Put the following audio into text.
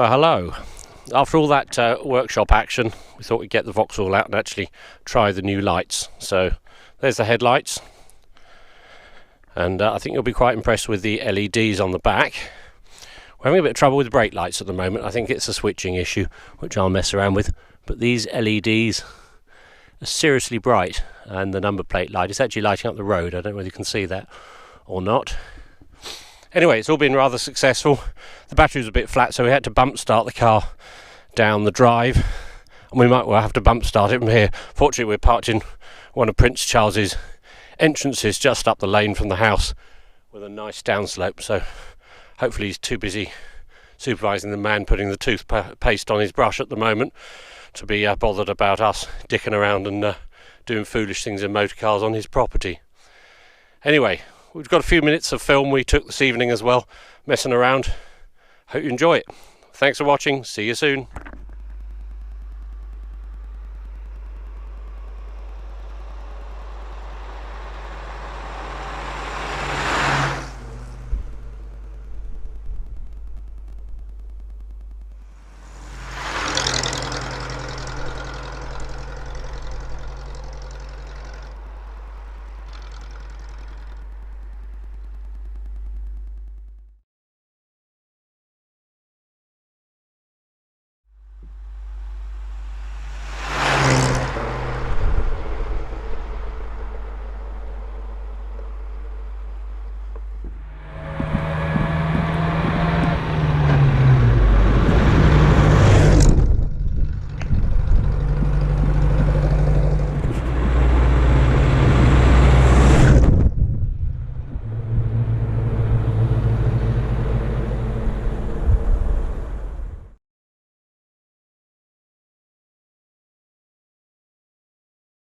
Well, hello. After all that workshop action, we thought we'd get the Vauxhall out and actually try the new lights. So there's the headlights, and I think you'll be quite impressed with the LEDs on the back. We're having a bit of trouble with the brake lights at the moment. I think it's a switching issue, which I'll mess around with. But these LEDs are seriously bright, and the number plate light is actually lighting up the road. I don't know whether you can see that or not. Anyway, it's all been rather successful. The battery was a bit flat, so we had to bump start the car down the drive, and we might well have to bump start it from here. Fortunately, we're parked in one of Prince Charles's entrances just up the lane from the house with a nice downslope, so hopefully he's too busy supervising the man putting the toothpaste on his brush at the moment to be bothered about us dicking around and doing foolish things in motor cars on his property. Anyway, we've got a few minutes of film we took this evening as well, messing around. Hope you enjoy it. Thanks for watching. See you soon.